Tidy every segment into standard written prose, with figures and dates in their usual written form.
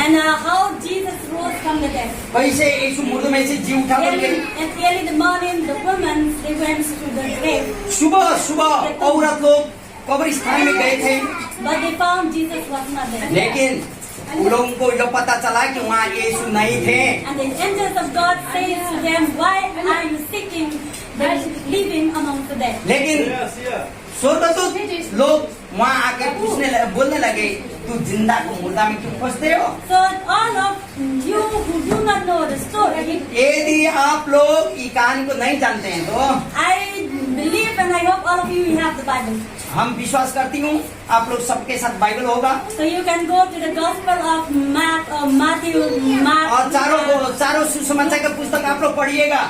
And how Jesus rose from the dead. कैसे यीशु मुर्दों में से जी उठा करके And early in the morning, the women, they went to the grave. सुबह सुबह औरत लोग कब्रिस्तान में गए थे, But they found Jesus was not there. लेकिन उन लोगों को यह पता चला कि वहाँ यीशु नहीं थे। And the angels of God says to them, why are you seeking the living among the dead? लेकिन स्वर्गदूत लोग वहाँ आके बोलने लगे, तू जिंदा को मुर्दा में क्यों खोजते हो? So all of you who do not know the story, यदि आप लोग ये कहानी को नहीं जानते हैं तो I believe and I hope all of you have the Bible. हम विश्वास करती हूँ आप लोग सबके साथ बाइबल होगा So you can go to the Gospel of Matthew, Mark, और चारों सुसमाचार का पुस्तक आप लोग पढ़िएगा।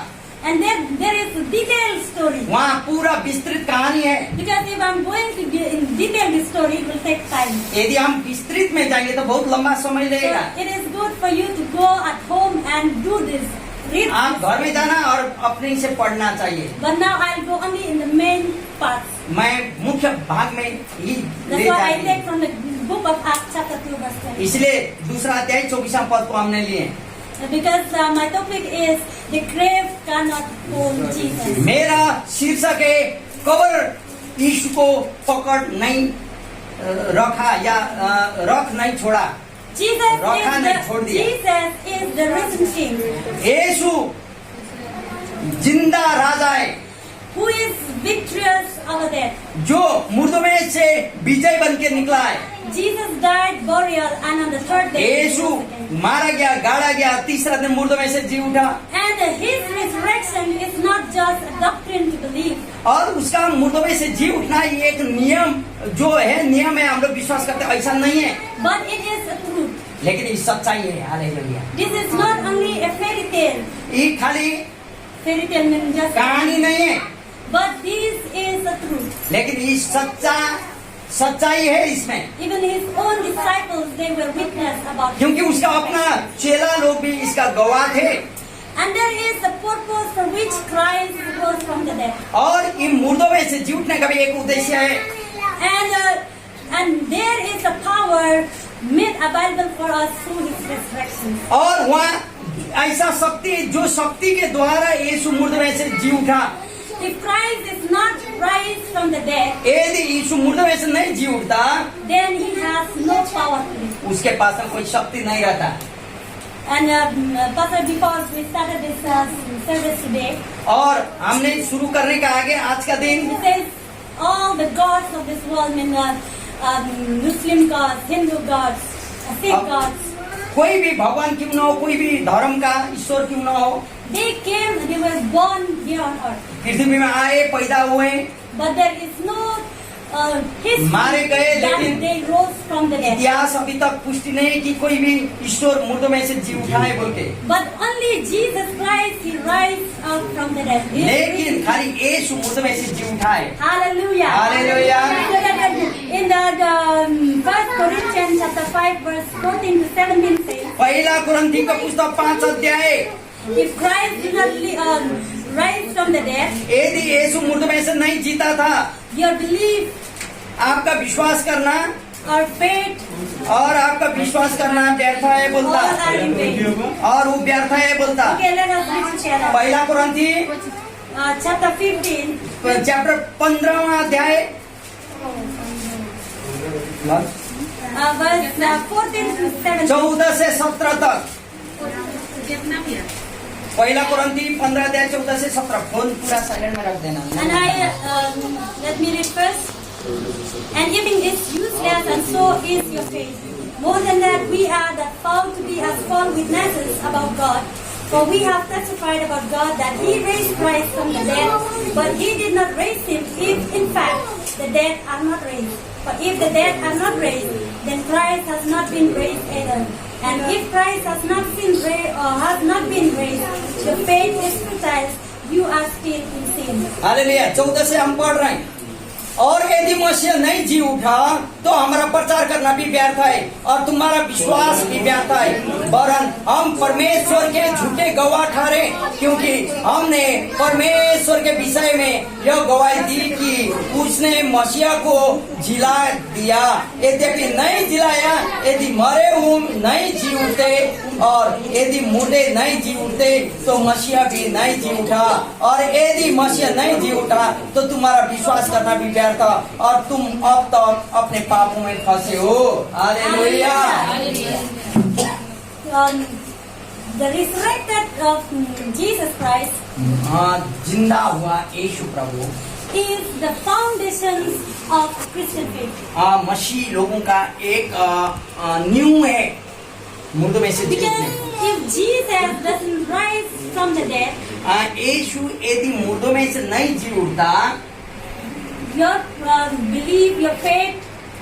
and then there is a detailed story. वहाँ पूरा विस्तृत कहानी है। Because if I'm going to be in detail this story, it will take time. यदि हम विस्तृत में जाएंगे तो बहुत लंबा समय So लगेगा। it is good for you to go at home and do this. Read. आप घर में जाना और अपने से पढ़ना चाहिए। But now I'll go only in the main parts. मैं मुख्य भाग में ही ले That's why I जाऊंगी। take from the book of Acts chapter 2 verse 10. इसलिए दूसरा अध्याय 24वां पद को हमने लिए। Because my topic is the grave cannot hold Jesus. मेरा शीर्षक है कब्र यीशु को पकड़ नहीं रखा या रख नहीं छोड़ा। Jesus रखा नहीं छोड़ दिया। Jesus is the risen king यीशु जिंदा राजा है who is victorious over death. जो मुर्दों में से विजय बन के निकला है। Jesus died, burial, and on the third day he Yeshu rose again. मारा गया, गाड़ा गया, तीसरा दिन मुर्दों में से जी उठा। And his resurrection is not just a doctrine to believe, और उसका मुर्दों में से जी उठना ये एक नियम जो है, नियम है, हम लोग विश्वास करते हैं, ऐसा नहीं है, but it is a truth. लेकिन ये सच्चाई है। Hallelujah. This is not only a fairy tale. ये खाली Fairy tale means just कहानी नहीं है, but this is a truth. लेकिन ये सच्चाई है इसमें, Even his own disciples, they were witness about it. क्योंकि उसका अपना चेला लोग भी इसका गवाह थे। And there is a purpose for which Christ rose from the dead. और इन मुर्दों में से जी उठने का भी एक उद्देश्य है। And there is a power made available for us through his resurrection. और वहाँ ऐसा शक्ति, जो शक्ति के द्वारा यीशु मुर्दों में से जी उठा। If Christ is not raised from the dead, यदि यीशु मुर्दों में से नहीं जी उठता, then he has no power to live. उसके पास में कोई शक्ति नहीं रहता। And Pastor, before we started this service today, और हमने शुरू करने का आगे आज का दिन he says all the gods of this world, Muslim gods, Hindu gods, Sikh gods, कोई भी भगवान क्यों न हो, कोई भी धर्म का ईश्वर क्यों न हो, they came, they were born here on earth. पृथ्वी में आए, पैदा हुए, But there is no history मारे गए, that लेकिन they rose from the dead. इतिहास अभी तक पुष्टि नहीं कि कोई भी ईश्वर मुर्दों में से जी उठाए बोल के। But only Jesus Christ, he raised up from the dead. He is लेकिन risen. खाली यीशु मुर्दों में से जी उठाए। Hallelujah. Hallelujah. So that in the 1 Corinthians chapter 5 verse 14 to 17 says, पहला कुरिन्थी का पुस्तक 5 अध्याय, if Christ did not rise from the dead, यदि यीशु मुर्दों में से नहीं जीता था, your belief आपका विश्वास करना or faith और आपका विश्वास करना व्यर्थ है all बोलता, are in vain. और वो व्यर्थ है बोलता। Okay, let us read together. पहला कुरिन्थी Chapter 15 चैप्टर 15वां अध्याय verse 14 to 17. 14 से 17 तक। पहला कुरिन्थी 15 अध्याय 14 से 17। फोन पूरा साइलेंट में रख देना। And let me read first. And giving is useless, and so is your faith. More than that, we are that found to be as false witnesses about God. For we have testified about God that He raised Christ from the dead, but He did not raise Him if, in fact, the dead are not raised. For if the dead are not raised, then Christ has not been raised either. And if Christ has not been raised, your faith is futile. You are still in sin. Hallelujah. 14 से हम पढ़ रहे हैं। और यदि मसीह नहीं जी उठा तो हमारा प्रचार करना भी व्यर्थ है और तुम्हारा विश्वास भी व्यर्थ है। वरन हम परमेश्वर के झूठे गवाह ठहरे, क्योंकि हमने परमेश्वर के विषय में यह गवाही दी कि उसने मसीह को जिला दिया। यद्यपि नहीं जिलाया, यदि मरे हुए नहीं जी उठते और यदि मुर्दे नहीं जी उठते तो मसीह भी नहीं जी उठा। और यदि मसीह नहीं जी उठा तो तुम्हारा विश्वास करना भी व्यर्थ और तुम अब तक अपने पापों में फंसे हो। Hallelujah. The resurrected of Jesus Christ जिंदा हुआ यीशु प्रभु is the foundation of Christian faith. मसीह लोगों का एक न्यू है मुर्दों में से जी Because उठने। if Jesus doesn't rise from the dead, यीशु यदि मुर्दों में से नहीं जी उठता, your belief, your faith,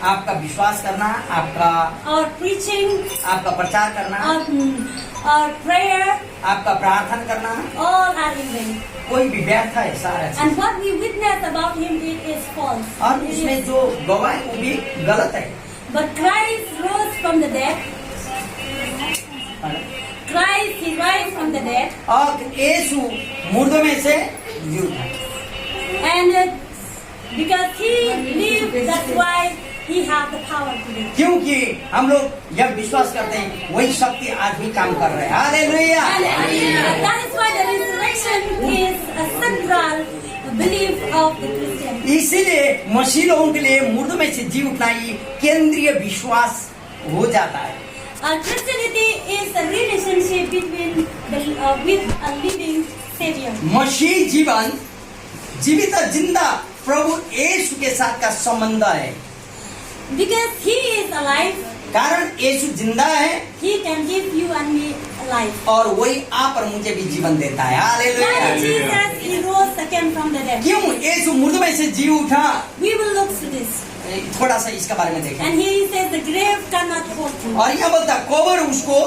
आपका विश्वास करना, आपका or preaching, आपका प्रचार करना, or prayer, आपका प्रार्थना करना all are in vain. कोई भी व्यर्थ है सारा चीज। And what we witness about him it is false. और It उसमें is- जो गवाह है वो भी गलत है। But Christ rose from the dead. Christ, he rise from the dead. और यीशु मुर्दों में से जी उठा। And because he lived, that's why he have the power to live. क्योंकि हम लोग जब विश्वास करते हैं वही शक्ति आज भी काम कर रहे हैं। Hallelujah. And that is why the resurrection is a central belief of the Christian. इसीलिए मसीह लोगों के लिए मुर्दों में से जी उठना ही केंद्रीय विश्वास हो जाता है। Christianity is a relationship between with a living Savior. मसीह जीवन जीवित जिंदा प्रभु यीशु के साथ का संबंध है। Because he is alive, कारण यीशु जिंदा है he can give you and me life. और वही आप और मुझे भी जीवन देता है। Like hallelujah. Jesus, he rose again from the dead. क्यों यीशु मुर्दों में से जी उठा? We will look to this. थोड़ा सा इसके बारे में देखें। And here he says the grave cannot hold him. और यह बोलता कब्र उसको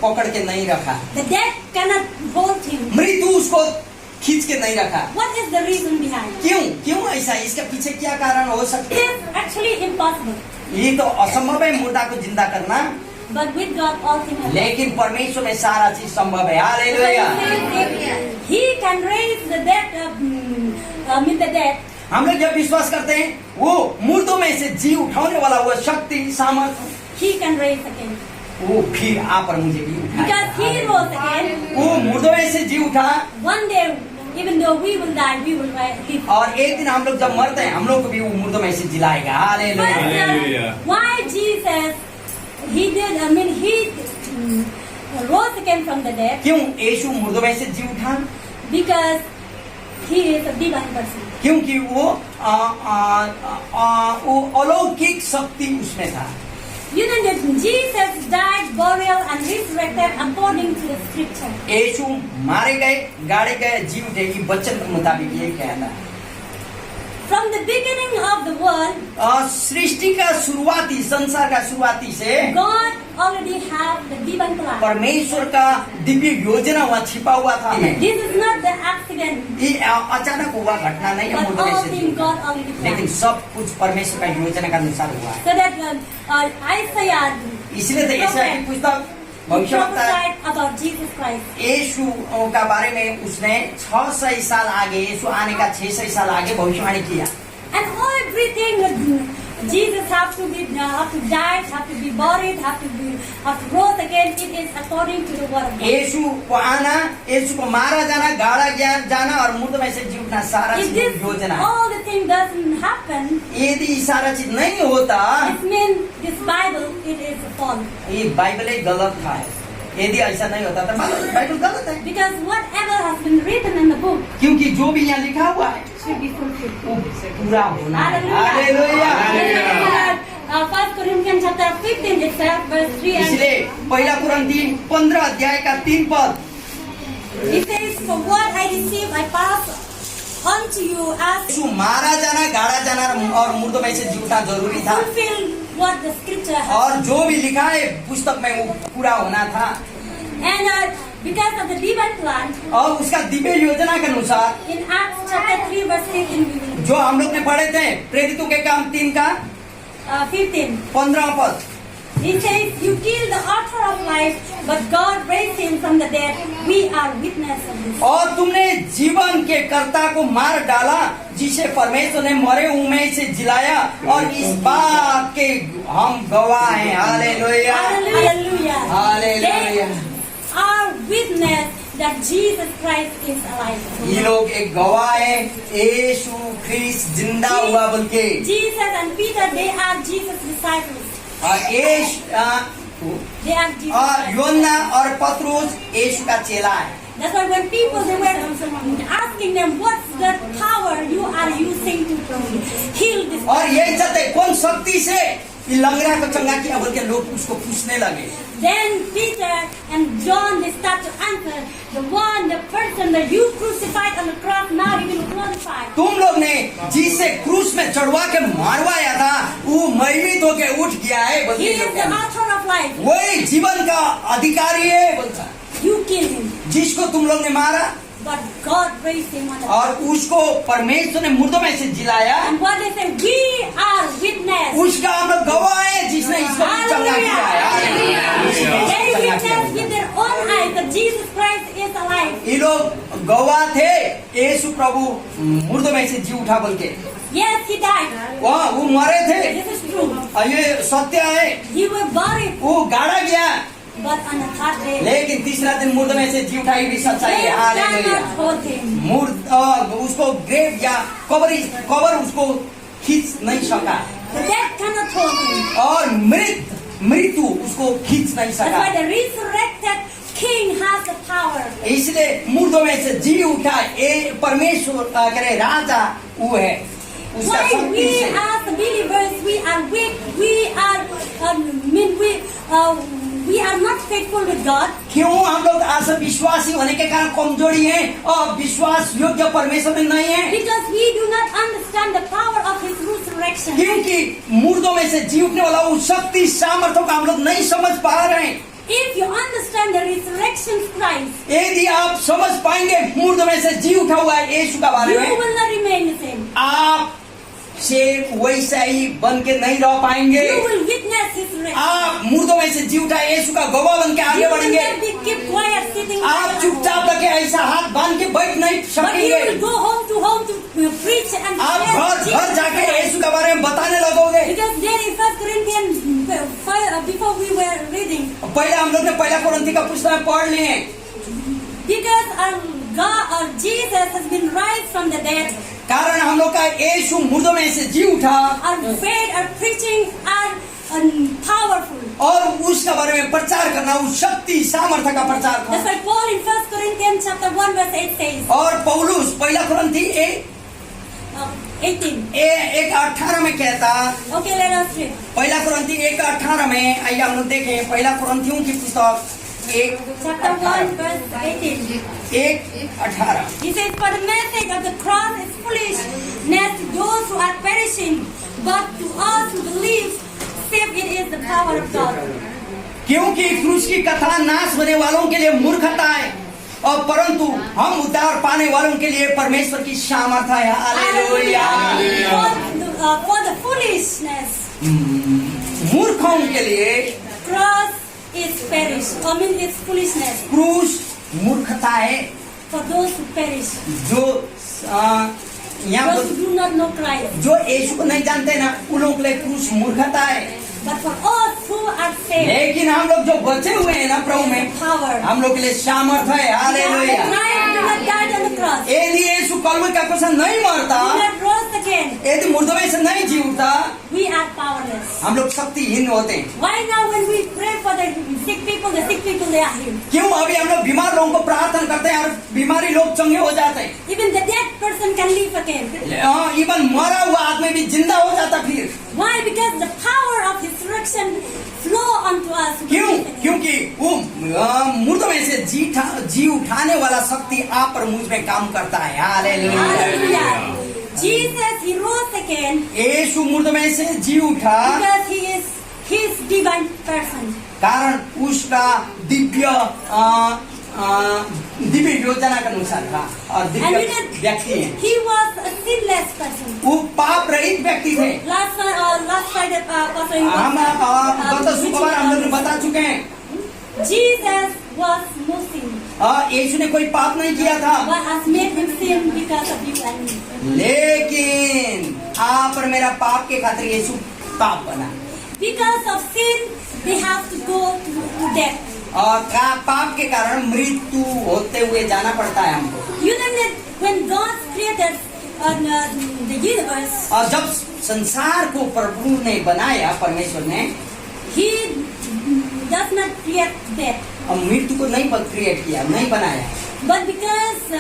पकड़ के नहीं रखा, The dead cannot hold him. मृत्यु उसको खींच के नहीं रखा। What is the reason behind? क्यों ऐसा? इसके पीछे क्या कारण हो सकता It है? is actually impossible. ये तो असंभव है मुर्दा को जिंदा करना, But with God all things are possible. लेकिन परमेश्वर में सारा चीज संभव है। Hallelujah. He can raise the dead, with the dead. हम लोग जब विश्वास करते हैं वो मुर्दों में से जी उठाने वाला वो शक्ति सामर्थ्य He can raise again. वो फिर आप और मुझे भी Because he उठाएगा। rose again. वो मुर्दों में से जी उठा One day, even though we will die, we will live. और एक दिन हम लोग जब मरते हैं हम लोग को भी वो मुर्दों में से जिलाएगा। But hallelujah. Hallelujah. why Jesus, he did, he rose again from the dead? क्यों यीशु मुर्दों में से जी उठा? Because he is a divine person. क्योंकि वो अलौकिक शक्ति उसमें था। You know that Jesus died, burial and resurrected according to the scripture. यीशु मारे गए, गाड़े गए, जी उठे, ये वचन के मुताबिक ये कहता है। From the beginning of the world, सृष्टि का शुरुआती, संसार का शुरुआती से God already have the divine plan. परमेश्वर का दिव्य योजना वहाँ छिपा हुआ था। This is not the accident, ये अचानक हुआ घटना नहीं है but मुर्दों में all से जी things उठा। God already लेकिन planned. सब कुछ परमेश्वर का योजना का अनुसार हुआ है। So that Isaiah इसलिए तो ऐसा है पुस्तक भविष्यवक्ता prophesied about Jesus Christ. यीशु का बारे में उसने 600 साल आगे, यीशु आने का 600 साल आगे भविष्यवाणी किया। And everything Jesus have to die, have to be buried, have to rose again. It is according to the word of God. यीशु को आना, यीशु को मारा जाना, गाड़ा जाना और मुर्दों में से जी उठना सारा If चीज this योजना। all the thing doesn't happen, यदि सारा चीज नहीं होता it means this Bible it is false. ये बाइबल ही गलत था। यदि ऐसा नहीं होता तो बाइबल गलत है। Because whatever has been written in the book क्योंकि जो भी यहाँ लिखा हुआ है should be fulfilled. वो पूरा होना है। Hallelujah. Hallelujah. 1 Corinthians chapter 15 itself, verse 3 and इसलिए पहला कुरिन्थी 15 अध्याय का 3 पद it says, "For what I received, I pass on to you as यीशु मारा जाना, गाड़ा जाना और मुर्दों में से जी उठना जरूरी था fulfill what the scripture has." और जो भी लिखा है पुस्तक में वो पूरा होना था। And Because of the divine plan, और उसका दिव्य योजना के अनुसार in Acts chapter 3 verse 18, we will, जो हम लोग ने पढ़े थे प्रेरितों के काम 3 का 15. 15 पद, He says, you killed the author of life, but God raised him from the dead. We are witness of this. और तुमने जीवन के कर्ता को मार डाला जिसे परमेश्वर ने मरे हुए में से जिलाया, और इस बात के हम गवाह हैं। Hallelujah, Hallelujah. Hallelujah. They are witness that Jesus Christ is alive. ये लोग एक गवाह है, यीशु ख्रिस्त जिंदा हुआ बोल के। Jesus and Peter, they are Jesus' disciples. और They are Jesus' और disciples. योना और पतरुस यीशु का चेला है। That's why when people they were asking them, what's the power you are using to heal this? और यही चाहते कौन शक्ति से ये लंगड़ा को चंगा किया बोल के लोग उसको पूछने लगे। Then Peter and John they start to answer, the person that you crucified on the cross, now he will glorify. तुम लोग ने जिसे क्रूस में चढ़वा के मारवाया था वो महिमित होके उठ गया है बोल He के is लोग the कहते। author of life. वही जीवन का अधिकारी है बोलता, You killed him, जिसको तुम लोग ने मारा but God raised him on the और उसको परमेश्वर ने मुर्दों में से जिलाया। And what they say, we are witness. उसका हम लोग गवाह है जिसने इसको चंगा किया They है। witness with their own eyes that Jesus Christ is alive. ये लोग गवाह थे यीशु प्रभु मुर्दों में से जी उठा बोल के। Yes, he died. वो मरे थे, This is true. और ये सत्य है। He was buried, वो गाड़ा गया, but on the third day, लेकिन तीसरा दिन मुर्दों में से जी उठाई भी सच्चाई they है। हालेलुया। cannot hold him. उसको ग्रेव या कबर उसको खींच नहीं सका, The death cannot hold him. और मृत्यु उसको खींच नहीं That's सका। why the resurrected King has the power. इसलिए मुर्दों में से जी उठा ये परमेश्वर करे राजा वो है, उसका Why शक्ति we से। as believers we are weak, we are not faithful with God. क्यों हम लोग आज विश्वासी होने के कारण कमजोरी हैं और विश्वास योग्य परमेश्वर में नहीं है? Because we do not understand the power of His resurrection. क्योंकि मुर्दों में से जी उठने वाला उस शक्ति सामर्थ्य को हम लोग नहीं समझ पा रहे हैं। If you understand the resurrection Christ, यदि आप समझ पाएंगे मुर्दों में से जी उठा हुआ है यीशु का बारे you में, will not remain the same. आप से वैसा ही बन के नहीं रह पाएंगे। You will witness His resurrection. आप मुर्दों में से जी उठा यीशु का गवाह बन के आगे You will बढ़ेंगे। not be keep quiet sitting. आप चुपचाप रखे ऐसा हाथ बांध के बैठ नहीं But you सकेंगे। will go home to preach and आप share घर Jesus जाके Christ. यीशु के बारे में बताने लगोगे। Because there in 1 Corinthians, before we were reading, पहले हम लोग ने पहला कुरिन्थी का पुस्तक पढ़ लिए, because our God, our Jesus has been raised from the dead, कारण हम लोग का यीशु मुर्दों में से जी उठा our faith, our preaching are powerful. और उसके बारे में प्रचार करना, उस शक्ति सामर्थ्य का प्रचार That's करना। why Paul in 1 Corinthians chapter 1 verse 8 says, और पौलुस पहला कुरिन्थी 18. 1:18 में कहता, Okay, let us read. पहला कुरिन्थी 1:18 में आइए हम लोग देखें पहला कुरिन्थियों की पुस्तक Chapter 1 verse 18. 1:18। He says, for the message of the cross is foolishness to those who are perishing, but to us who believe, save it is the power of God. क्योंकि क्रूस की कथा नाश होने वालों के लिए मूर्खता है और परंतु हम उद्धार पाने वालों के लिए परमेश्वर की सामर्थ्य है। हालेलुया। For the foolishness, मूर्खों के लिए cross is perish. I mean, it's foolishness क्रूस मूर्खता है। for those who perish, जो यहाँ those who do not know Christ. जो यीशु को नहीं जानते ना उन लोगों के लिए क्रूस मूर्खता है, But for us who are saved, लेकिन हम लोग जो बचे हुए हैं ना प्रभु में, power. हम लोग के लिए सामर्थ्य है। Hallelujah. Christ did not die on the cross. यदि यीशु कलवरी का क्रूस नहीं मरता, He did not rose again. यदि मुर्दों में से नहीं जी उठता, We are powerless. हम लोग शक्तिहीन होते हैं। Why now when we pray for the sick people they are healed. क्यों अभी हम लोग बीमार लोगों को प्रार्थना करते हैं और बीमारी लोग चंगे हो जाते हैं। Even the dead person can live again. Even मरा हुआ आदमी भी जिंदा हो जाता फिर। Why? Because the power of His resurrection flow onto us. क्यों? क्योंकि वो मुर्दों में से जी उठाने वाला शक्ति आप और मुझ में काम करता है। Hallelujah. Hallelujah. Jesus, He rose again यीशु मुर्दों में से जी उठा because He is His divine person. कारण उसका दिव्य दिव्य योजना के अनुसार था और And दिव्य we did- व्यक्ति हैं। he was a sinless person. वो पाप रहित व्यक्ति थे। Last Friday, Pastor, he हम was, गत शुक्रवार हम लोग बता चुके हैं, Jesus was no sin. यीशु ने कोई पाप नहीं किया था, God has made him sin because of you and me. लेकिन आप और मेरा पाप के खातिर यीशु पाप बना। Because of sin, they have to go to death. और पाप के कारण मृत्यु होते हुए जाना पड़ता है हमको। You know that when God created the universe, और जब संसार को प्रभु ने बनाया, परमेश्वर ने, He does not create death. और मृत्यु को नहीं क्रिएट किया, नहीं बनाया। But because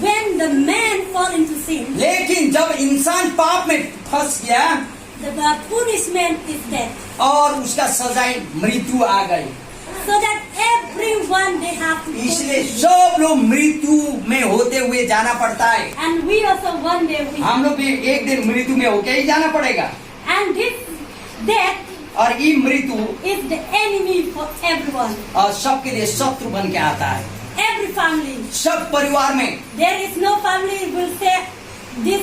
when the man fall into sin, लेकिन जब इंसान पाप में फंस गया the punishment is death. और उसका सजाई मृत्यु आ गई, So that everyone they have to go इसलिए to सब लोग मृत्यु में होते हुए जाना पड़ता है। and we also one day we हम लोग भी एक दिन मृत्यु में होके ही जाना पड़ेगा। and this death और ये मृत्यु is the enemy for everyone. और सबके लिए शत्रु बन के आता है। Every family. सब परिवार में There is no family will say this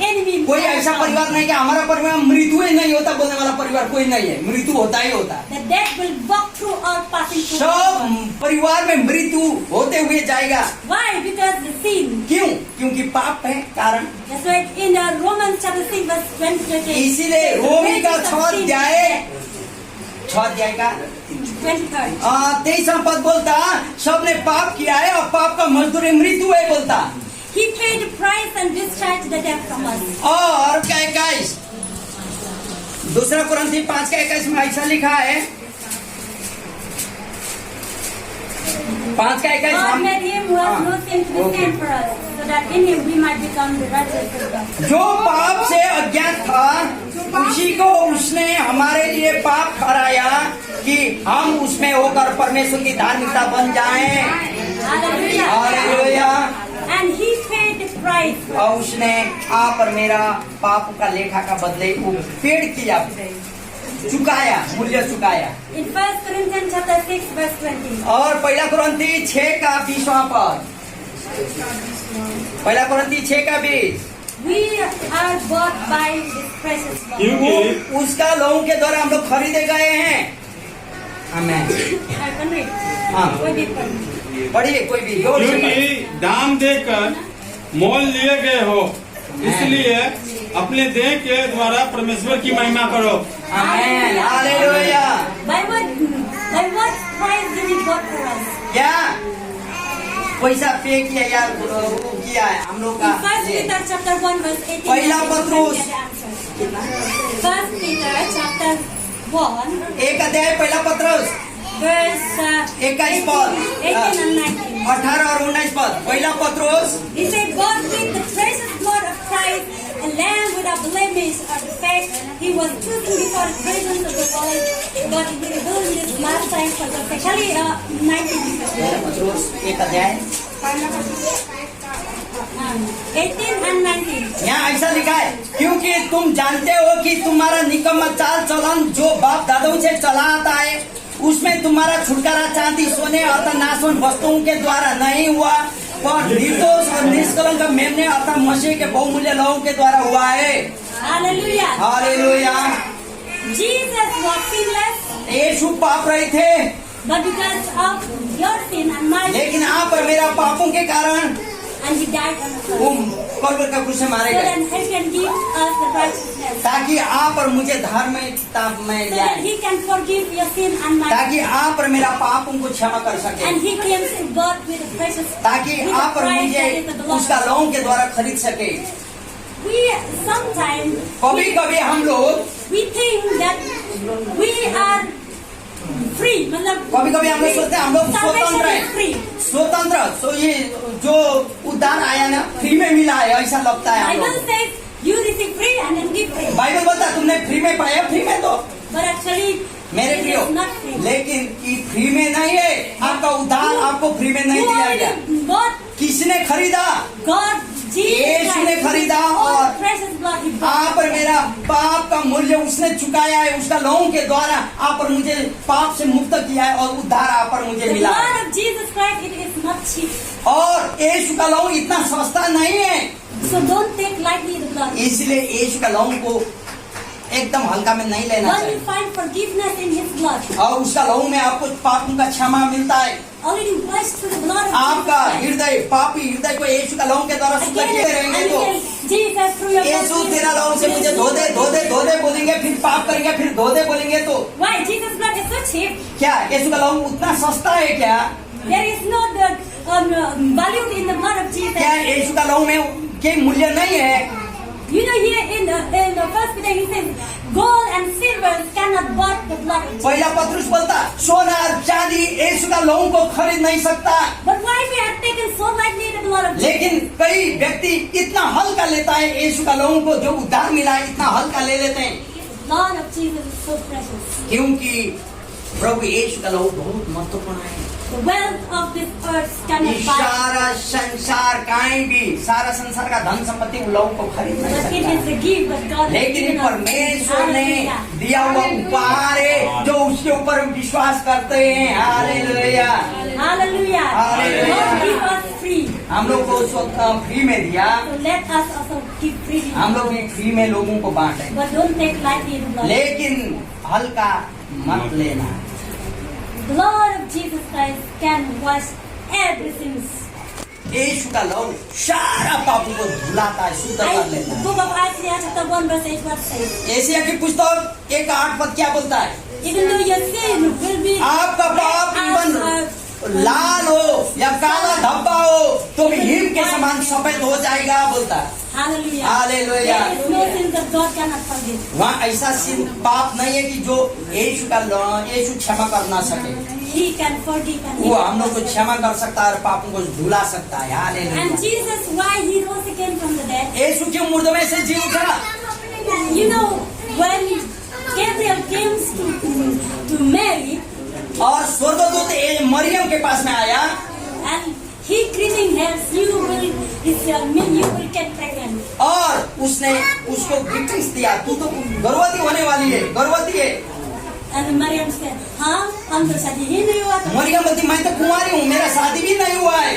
enemy. कोई ऐसा परिवार नहीं कि हमारा परिवार मृत्यु ही नहीं होता बोलने वाला परिवार कोई नहीं है, मृत्यु होता ही होता है। The death will walk through or passing through. सब परिवार में मृत्यु होते हुए जाएगा। Why? Because the sin. क्यों? क्योंकि पाप है कारण। That's why in Romans chapter 6 verse 20. इसीलिए रोमी का 6 अध्याय का 23rd. 23वां पद बोलता, सबने पाप किया है और पाप का मजदूरी मृत्यु है बोलता। He paid the price and discharged the debt from us. और क्या 21 दूसरा कुरिन्थी 5:21 में ऐसा लिखा है, 5:21 God made him who has no sin to be sin for us, so that in him we might become the righteousness of God. जो पाप से अज्ञात था उसी को उसने हमारे लिए पाप ठहराया कि हम उसमें होकर परमेश्वर की धार्मिकता बन जाएं। Hallelujah. Hallelujah. And he paid the price. और उसने आप और मेरा पाप का लेखा का बदले वो पेड़ किया, चुकाया, मूल्य चुकाया। In 1 Corinthians chapter 6 verse 20. और पहला कुरिन्थी 6:20 पद, पहला कुरिन्थी 6:20, We are bought by His precious blood. क्योंकि उसका लहू के द्वारा हम लोग खरीदे गए हैं। आमेन। I can read. हाँ। कोई भी पढ़। पढ़िए कोई भी जोर से पढ़िए। क्योंकि दाम देकर मोल लिए गए हो, इसलिए अपने देह के द्वारा परमेश्वर की महिमा करो। आमेन। Hallelujah. By what price did He bought for us? क्या पैसा पे किया यार, वो किया है हम लोग का। 1 Peter chapter 1 verse 18. पहला पत्रुस। 1 Peter chapter 1 एक अध्याय पहला पत्रुस verse 21 पद, 18 and 19. 18 और 19 pad. पहला पत्रुस He said, God with the precious blood of Christ, a lamb without blemish or defect, He was chosen before the presence of the world, but He revealed in this last time for the especially 19. पहला पत्रुस एक अध्याय 18 and 19. यहाँ ऐसा लिखा है, क्योंकि तुम जानते हो कि तुम्हारा निकम्मा चाल चलन जो बाप दादाओं से चला आता है, उसमें तुम्हारा छुटकारा चांदी सोने अर्थात नाशवान वस्तुओं के द्वारा नहीं हुआ, पर निर्दोष और निष्कलंक मेमने अर्थात मसीह के बहुमूल्य लहू के द्वारा हुआ है। Hallelujah. Hallelujah. Jesus was sinless, यीशु पाप रहे थे, but because of your sin and my sin, लेकिन आप और मेरा पापों के कारण and He died on the वो cross, कल्वर का क्रूस से मारे so गए, that He can give us the righteousness, ताकि आप और मुझे धार्मिकता में so that जाए, He can forgive your sin and my sin. ताकि आप और मेरा पापों को क्षमा कर सके, And He claims to God with the precious, ताकि with the आप और price मुझे that is the blood. उसका लहू के द्वारा खरीद सके। We sometimes कभी कभी हम लोग we think that we are free. मतलब कभी कभी हम लोग सोचते हैं हम लोग salvation स्वतंत्र is free. हैं, स्वतंत्र। तो ये जो उद्धार आया ना फ्री में मिला है ऐसा लगता है हम Bible लोग। says you receive free and then give free. Bible बोलता है तुमने फ्री में पाया, फ्री में दो But actually मेरे it प्रियो, is not free. लेकिन ये फ्री में नहीं है। आपका उद्धार आपको फ्री में नहीं Who दिया गया, already bought किसने खरीदा? God, Jesus यीशु ने Christ, खरीदा all और the precious blood He bought. आप और मेरा पाप का मूल्य उसने चुकाया है, उसका लहू के द्वारा आप और मुझे पाप से मुक्त किया है और उद्धार आप और मुझे The मिला है। blood of Jesus Christ fact, it is not cheap. और यीशु का लहू इतना सस्ता नहीं है, So don't take lightly the blood. इसलिए यीशु का लहू को एकदम हल्का में नहीं लेना When you चाहिए। find forgiveness in His blood, और उसका लहू में आपको पापों का क्षमा मिलता है। already washed through the blood of आपका Jesus Christ. हृदय, पापी हृदय को यीशु का लहू के द्वारा शुद्ध किए रहेंगे तो Jesus, through your Yeshu blood, तेरा लहू से मुझे धो दे, धो दे, धो दे बोलेंगे, फिर पाप करेंगे, फिर धो दे बोलेंगे तो Why? Jesus' blood is so cheap. क्या यीशु का लहू उतना सस्ता है क्या? There is no value in the blood of Jesus. क्या यीशु का लहू में के मूल्य नहीं है? You know, here in the first Peter, he says, gold and silver cannot buy the blood of Jesus. पहला पत्रुस बोलता सोना और चांदी यीशु का लहू को खरीद नहीं सकता। But why we have taken so lightly the blood of Jesus? लेकिन कई व्यक्ति इतना हल्का लेता है यीशु का लहू को, जो उद्धार मिला है इतना हल्का ले लेते हैं, The blood of Jesus is so precious. क्योंकि प्रभु यीशु का लहू बहुत महत्वपूर्ण है। The wealth of this earth cannot ये buy. सारा संसार कहीं भी, सारा संसार का धन संपत्ति उन लोगों को खरीद नहीं But it is सकता। the gift that God has लेकिन given us. परमेश्वर ने Hallelujah. दिया हुआ उपहार है, जो उसके ऊपर विश्वास करते हैं। Hallelujah. Hallelujah. Hallelujah. God give us free. हम लोग को फ्री में दिया, So let us also give freely. हम लोग भी फ्री में लोगों को बांटे, But don't take lightly the blood. लेकिन हल्का मत लेना। The blood of Jesus Christ can wash every sin. यीशु का लहू सारा पापों को धुलाता है, शुद्ध कर लेता है। Book of Isaiah chapter 1 verse 8 what says? Asia की पुस्तक 1:8 क्या बोलता है? Even though your sin will be आपका पाप as इवन लाल हो या काला धब्बा हो तो भी हिम के समान सफेद हो जाएगा बोलता है। Hallelujah. Hallelujah. There is no sin that God cannot forgive. वहाँ ऐसा sin पाप नहीं है कि जो यीशु क्षमा कर ना सके। He can forgive and he वो can हम लोग को wash. क्षमा कर सकता है और पापों को धुला सकता है। And hallelujah. Jesus, why he rose again from the dead? यीशु क्यों मुर्दों में से जी उठा? You know, when Gabriel came to Mary और स्वर्गदूत मरियम के पास में आया and he greeting her, you will get pregnant. और उसने उसको ग्रीटिंग्स दिया, तू तो गर्भवती होने वाली है, गर्भवती है। And Maryam said, हाँ, हम तो शादी ही नहीं हुआ था. मरियम बोलती मैं तो कुंवारी हूँ, मेरा शादी भी नहीं हुआ है।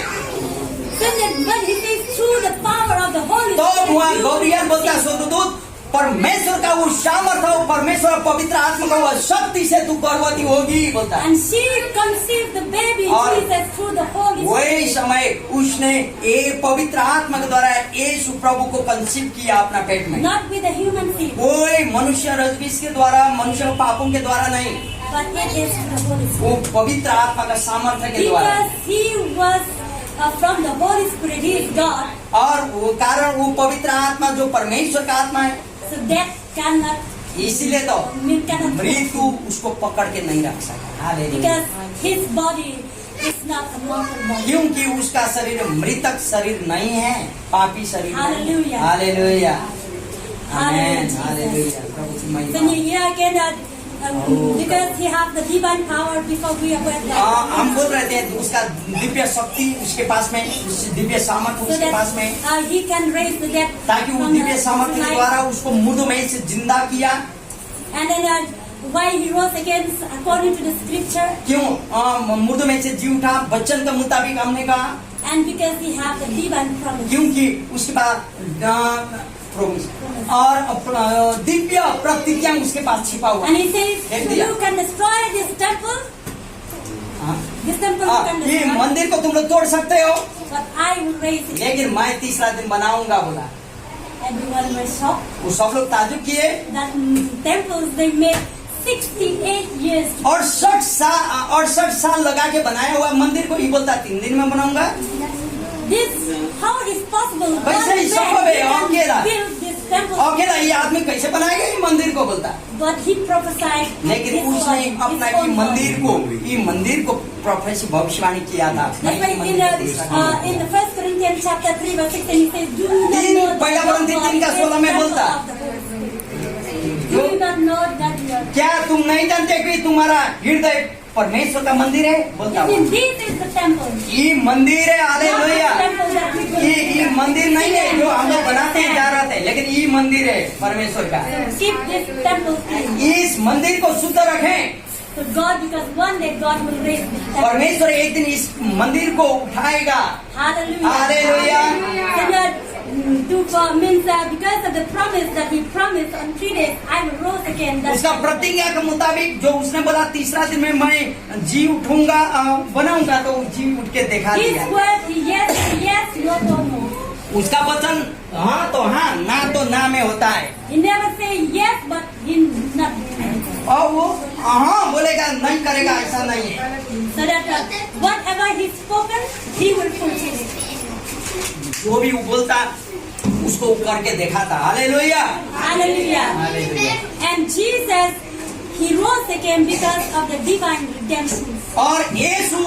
Then when he says through the power of the Holy तो वहाँ Spirit, गब्रियल बोलता है स्वर्गदूत, परमेश्वर का वो सामर्थ हो, परमेश्वर और पवित्र आत्मा का वो शक्ति से तू गर्भवती होगी बोलता है। and she conceived the baby और Jesus through the Holy वही Spirit. समय उसने ये पवित्र आत्मा के द्वारा यीशु प्रभु को कंसीव किया अपना पेट में। Not with a human seed, कोई मनुष्य रजनीश के द्वारा, मनुष्य पापों के द्वारा नहीं, but it is through the Holy Spirit. वो पवित्र आत्मा का सामर्थ्य के द्वारा। Because he was from the Holy Spirit, he is God. और वो कारण वो पवित्र आत्मा जो परमेश्वर का आत्मा है, So death cannot, इसीलिए तो cannot मृत्यु उसको पकड़ के नहीं रख सका। Hallelujah. because his body is not a mortal body. क्योंकि उसका शरीर मृतक शरीर नहीं है, पापी शरीर नहीं है। Hallelujah. हालेलुया। आमेन। Hallelujah. हालेलुया। प्रभु की महिमा। Then you hear again that because he has the divine power before we are born. हम बोल रहे थे उसका दिव्य शक्ति उसके पास में, दिव्य सामर्थ्य So उसके पास में, that he can raise the dead ताकि वो from दिव्य सामर्थ्य के the द्वारा उसको मुर्दों में से जिंदा किया। And then why he rose again according to the scripture, क्यों मुर्दों में से जी उठा? वचन के मुताबिक हमने कहा, and because he has the divine promise. क्योंकि उसके पास promise और दिव्य प्रतिज्ञा उसके पास छिपा हुआ And है। he says, एक so दिया। you can destroy this temple. हाँ। This temple you can ये destroy, मंदिर को तुम लोग तोड़ सकते हो, but I will raise it. लेकिन मैं तीसरा दिन बनाऊंगा बोला। Everyone was shocked. वो सब लोग ताजुब किए That temples they made 68 years. और 68 साल लगा के बनाया हुआ मंदिर को, ये बोलता 3 दिन में बनाऊंगा। This, how is possible? कैसे One संभव man है? can अकेला build this temple. अकेला ये आदमी कैसे बनाएगा ये मंदिर को बोलता। But he prophesied. लेकिन his उसने word, अपना his ये own word. मंदिर को प्रोफेसी भविष्यवाणी किया था। That's why in the 1 Corinthians chapter 3 verse 16 he says, do you not तीन- know that पहला your कोरिन्थी body 3 का is 16 में temple बोलता। of the Holy Spirit? Do you not know that your क्या तुम नहीं जानते कि तुम्हारा हृदय परमेश्वर का मंदिर है बोलता This हूँ। is the temple. ये मंदिर है। Hallelujah. Not the temple that we build. ये मंदिर नहीं है जो हम लोग बनाते जा रहे थे, लेकिन ये मंदिर है परमेश्वर का। Keep this temple clean. इस मंदिर को शुद्ध रखें। So to God, because one day God will raise the temple. परमेश्वर एक दिन इस मंदिर को उठाएगा। Hallelujah. Hallelujah. Because of the promise that He promised on 3 days, I will rose again. That's उसका प्रतिज्ञा के मुताबिक जो उसने बोला तीसरा दिन में मैं जी उठूंगा बनाऊंगा, तो जी उठ के दिखा His दिया। word, yes, no, no. उसका वचन हाँ तो हाँ, ना तो ना में होता है। He never say yes, but He not. और वो हाँ बोलेगा, नहीं करेगा, ऐसा नहीं है। So that whatever He's spoken, He will fulfill it. जो भी वो बोलता उसको करके देखा था। Hallelujah. Hallelujah. Hallelujah. And Jesus, He rose again because of the divine redemption. और यीशु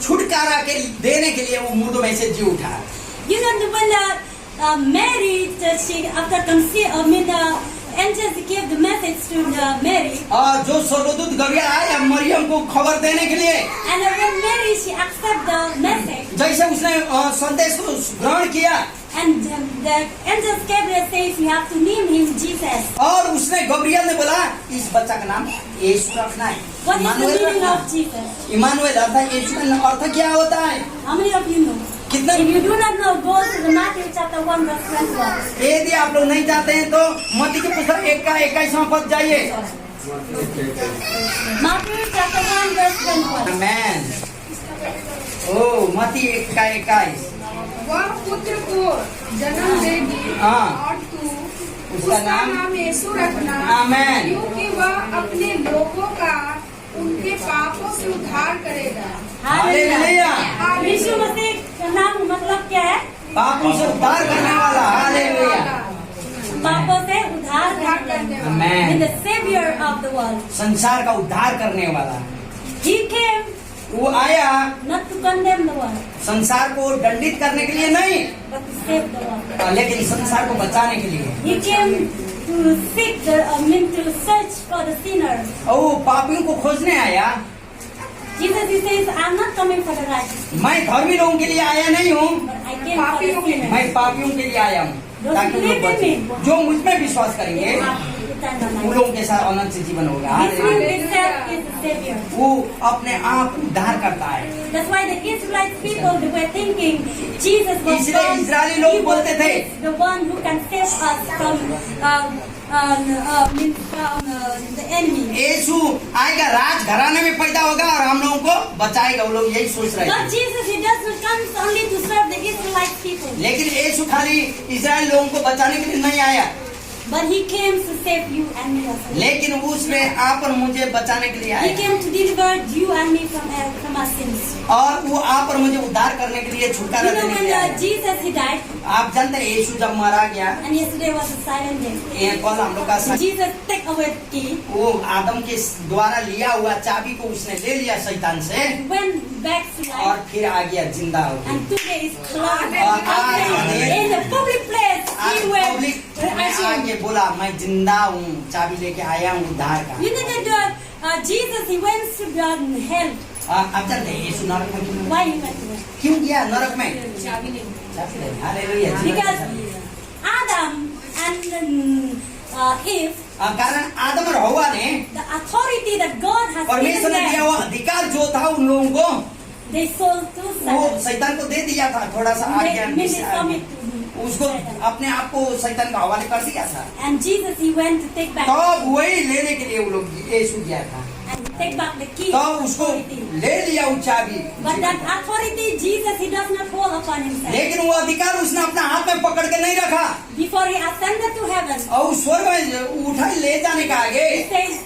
छुटकारा के देने के लिए वो मुर्दों में से जी उठा। You know, when Mary, she after conceived, angels gave the message to Mary. और जो स्वर्गदूत गब्रियल आया मरियम को खबर देने के लिए, And when Mary, she accepted the message. जैसे उसने संदेश को ग्रहण किया, And the angel Gabriel says you have to name him Jesus. और उसने गब्रियल ने बोला इस बच्चा का नाम यीशु रखना है। What is the Immanuel meaning रखना of Jesus? है। इमानुएल अर्थात यीशु का अर्थ क्या होता है? How many of you know? कितना? If you do not know, go to the Matthew chapter 1 verse 21. यदि आप लोग नहीं जानते हैं तो मत्ती की पुस्तक 1 का 21वां पद जाइए। Matthew chapter 1 verse 21. आमेन। ओ मत्ती 1 का 21। वह पुत्र को जन्म देगी हाँ। और तू उसका नाम यीशु रखना, आमेन। क्योंकि वह अपने लोगों का उनके पापों से उद्धार करेगा। हालेलुया। यीशु मसीह का नाम मतलब क्या है? पापों से उद्धार करने वाला। हालेलुया। पापों से उद्धार करने वाला। आमेन। The savior of the world. संसार का उद्धार करने वाला। He came वो आया not to condemn the world, संसार को दंडित करने के लिए नहीं, but to save the world. लेकिन संसार को बचाने के लिए। He came to seek to search for the sinners. और वो पापियों को खोजने आया। Jesus, He says, I'm not coming for the righteous, मैं धर्मी लोगों के लिए आया नहीं हूँ, but I came for the sinners. मैं पापियों के लिए आया हूँ, ताकि वो लोग बचे। जो मुझ में विश्वास करेंगे उन लोगों के साथ अनंत जीवन होगा। This man itself is the savior. वो अपने आप उद्धार करता है। That's why the Israelite people, they were thinking Jesus was इसलिए born, इस्राएली लोग he was बोलते थे, the one who can save us from the enemy. यीशु आएगा, राज घराने में पैदा होगा और हम लोगों को बचाएगा। वो लोग यही सोच रहे But थे। Jesus, He does not come only to serve the Israelite people, लेकिन यीशु खाली इस्राएल लोगों को बचाने के लिए नहीं आया, but He came to save you and me also. लेकिन उसने आप और मुझे बचाने के लिए He आया came to deliver you and me from our sins. और वो आप और मुझे उद्धार करने के लिए, छुटकारा You know, देने के when लिए आया। Jesus, He died, आप जानते हैं यीशु जब मारा गया, and yesterday was a silent day. ये कल हम लोग का Jesus take away the key, वो आदम के द्वारा लिया हुआ चाबी को उसने ले लिया शैतान से, went back to life, और फिर आ गया जिंदा हो गया। and today is closed. Amen. In the public place, आज He went. पब्लिक में आके बोला मैं जिंदा हूँ, चाबी लेके आया हूँ उद्धार का। You know that Jesus, He went to hell. आप जानते हैं यीशु नरक में क्यों? Why He went to hell? क्यों गया नरक में? Hallelujah. Because Adam and Eve, कारण आदम और हवा ने the authority that God has given परमेश्वर ने दिया them, हुआ अधिकार जो था उन लोगों को, they sold to वो Satan. शैतान को दे दिया था। थोड़ा सा They आज्ञा made it submit to him. उसको अपने आप को शैतान का हवाले कर दिया था। And Jesus, He went to take back तब वही लेने के लिए वो लोग यीशु गया था, and take back the key. तब उसको authority. ले लिया वो चाबी। But that authority, Jesus, He does not hold upon Himself. लेकिन वो अधिकार उसने अपने हाथ में पकड़ के नहीं रखा, Before He ascended to heaven, और स्वर्ग में उठा ले जाने का आगे He says,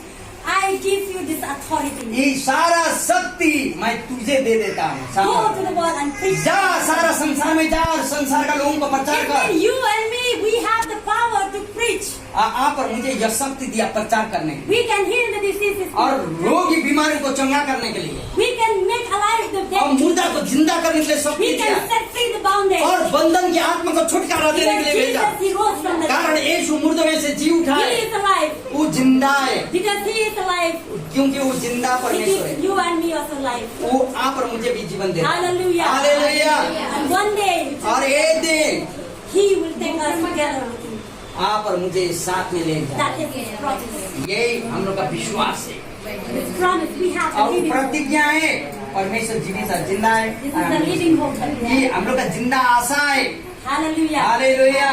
I give you this authority. ये सारा शक्ति मैं तुझे दे देता हूँ। Go to the world and preach. जा सारा संसार में जा और संसार का लोगों को प्रचार It कर। means you and me, we have the power to preach. आप और मुझे यह शक्ति दिया प्रचार करने की, We can heal the diseases. और रोगी बीमारियों को चंगा करने के लिए, We can make alive the और dead. मुर्दा को जिंदा करने के लिए शक्ति We दिया, can set free the bounded. और बंधन की आत्मा को छुटकारा देने के Because लिए भेजा। Jesus, He rose from the कारण dead. यीशु मुर्दों में से जी उठा He है, is alive. वो जिंदा है, Because He is alive, क्योंकि वो जिंदा He परमेश्वर है। gives you and me also life. वो आप और मुझे भी जीवन देता है। Hallelujah. Hallelujah. And one day, और एक दिन He will take us together with Him. आप और मुझे साथ में ले जाए। That is His promise. यही हम लोग का विश्वास है। This promise we have the और living hope. प्रतिज्ञा है परमेश्वर जीवित और जिंदा This is the है living hope that we ये have. हम लोग का जिंदा आशा है Hallelujah. Hallelujah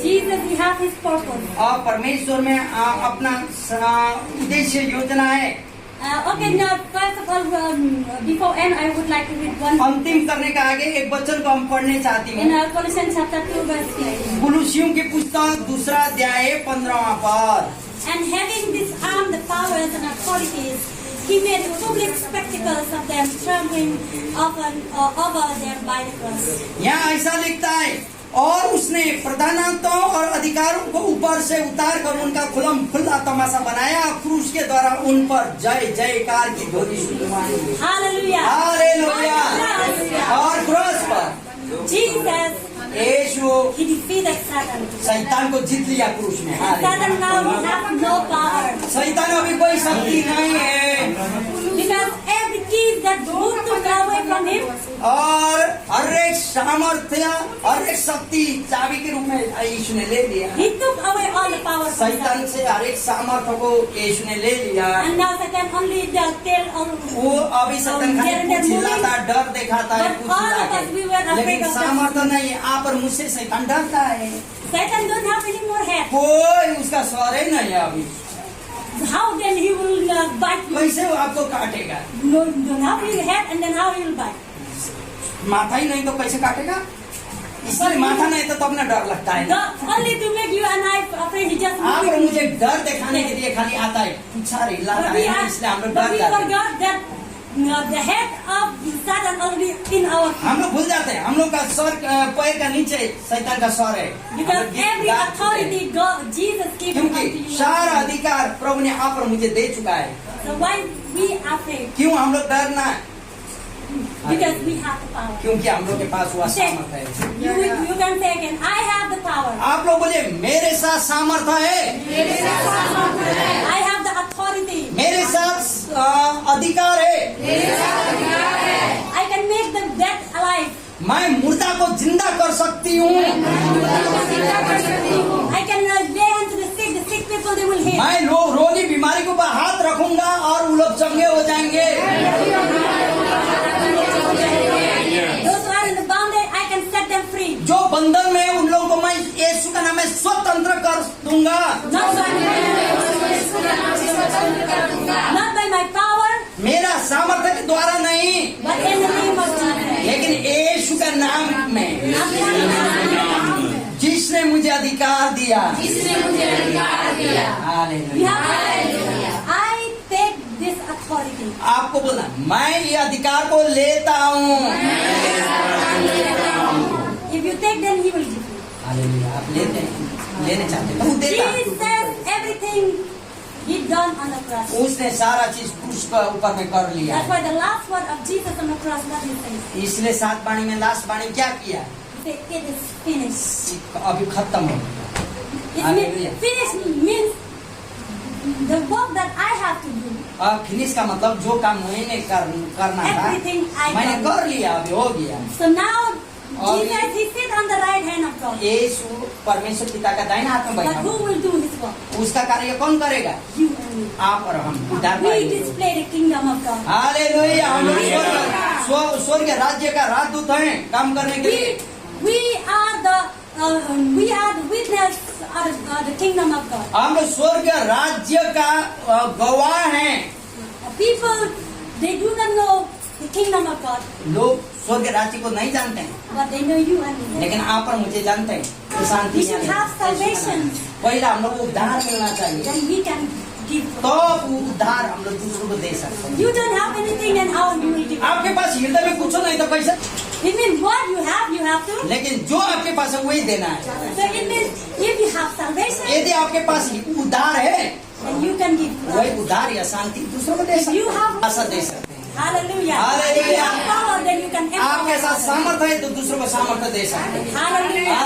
Jesus, we have His purpose. और परमेश्वर में अपना उद्देश्य योजना है Okay, now first of all, before end, I would like to read one अंतिम करने का आगे एक वचन को हम पढ़ने चाहती in हूँ Colossians chapter 2, verse 15. कुलुसियों की पुस्तक 2 अध्याय 15वां पद And having disarmed the powers and authorities, He made public spectacles of them, trampling over them by the cross. यहाँ ऐसा लिखता है और उसने प्रधानतों और अधिकारों को ऊपर से उतार कर उनका खुला तमाशा बनाया क्रूस के द्वारा उन पर जय जयकार की ध्वनि सुनवाई Hallelujah. Hallelujah Hallelujah. और क्रूस पर Jesus, Yeshu He defeated Satan. शैतान को जीत लिया क्रूस में And Satan now he has no power. शैतान अभी कोई शक्ति नहीं है Because every key that Booth took away from him, और हर एक सामर्थ्य हर एक शक्ति चाबी के रूप में यीशु ने ले लिया he took away all the power from शैतान Satan. से हर एक सामर्थ्य को यीशु ने ले लिया And now Satan only tell all वो अभी शैतान खाली कुछ हिलाता डर दिखाता है But कुछ all of हिला us, we के were afraid लेकिन of that. सामर्थ्य नहीं है आप और मुझसे शैतान डरता है Satan don't have any more head. कोई उसका स्वर ही नहीं है अभी How then he will bite you? कैसे वो आपको काटेगा No, don't have any head, and then how he will bite? माथा ही नहीं तो कैसे काटेगा इसलिए माथा नहीं तो अपना डर लगता है The, only to make you and I afraid, he just आप और moving. मुझे डर दिखाने के लिए खाली आता है पूछा हिलाता But we, है are, इसलिए हम लोग but डर we जाते हैं forgot that the head of Satan already in our feet. हम लोग भूल जाते हैं हम लोग का स्वर पैर का नीचे शैतान का स्वर है हम Because लोग गीत every गा चुके हैं। authority God, Jesus gave unto क्योंकि you. सारा अधिकार प्रभु ने आप और मुझे दे चुका है So why we afraid? क्यों हम लोग डरना है Because we have the power. क्योंकि हम लोग के पास हुआ Say, सामर्थ्य है you can say again, I have the power. आप लोग बोले मेरे साथ सामर्थ्य है I have the authority. मेरे साथ अधिकार है I can make the dead alive. मैं मुर्दा को जिंदा कर सकती हूँ I can lay hands to the sick people, they will heal. मैं रोगी बीमारी के ऊपर हाथ रखूंगा और वो लोग चंगे हो जाएंगे Those who are in the bondage, I can set them free. जो बंधन में उन लोगों को मैं यीशु का नाम में स्वतंत्र कर दूंगा Not by my power, मेरा सामर्थ्य के द्वारा नहीं but in the name of Jesus. लेकिन यीशु का नाम में जिसने मुझे अधिकार दिया hallelujah. I take this authority. आपको बोलना मैं ये अधिकार को लेता हूँ If you take, then he will give you. Hallelujah. आप लेते हैं लेने चाहते हैं तो वो देता है। Jesus, everything he done on the cross. उसने सारा चीज क्रूस पर ऊपर में कर लिया That's why the last word of Jesus on the cross, what he said. इसलिए 7 बाणी में लास्ट बाणी क्या किया He said, it is finished. अभी खत्म हो गया It Hallelujah. means, finished means the work that I have to do. Finish का मतलब जो काम मैंने करना था Everything I मैंने done. कर लिया अभी हो गया So now, और Jesus, he sit on the right hand of God. यीशु परमेश्वर पिता का दाहिने हाथ में But बैठा who हुआ will do his work? है। उसका कार्य कौन करेगा You and me. आप और हम उद्धार We पाएंगे display the kingdom of God. Hallelujah हम लोग स्वर्ग राज्य का राजदूत हैं काम करने के लिए We are the witness of the kingdom of God. हम लोग स्वर्ग राज्य का गवाह हैं People, they do not know the kingdom of God, लोग स्वर्ग राज्य को नहीं जानते हैं but they know you and me. लेकिन आप और मुझे जानते हैं तो शांति We should have salvation. पहला हम लोग को उद्धार मिलना चाहिए Then we can give. तो वो उद्धार हम लोग दूसरों को दे सकते हैं You don't have anything, and how you will give? आपके पास हृदय में कुछ नहीं तो कैसे It means what you have to. लेकिन जो आपके पास है वही देना है So it means if you have salvation, यदि आपके पास उद्धार है then you can give. वही उद्धार या शांति दूसरों को दे सकते You have- हैं ऐसा दे सकते हैं Hallelujah. Hallelujah. If you have power, then you can empower आपके साथ others. सामर्थ्य है तो दूसरों को सामर्थ्य दे सकते हैं Hallelujah.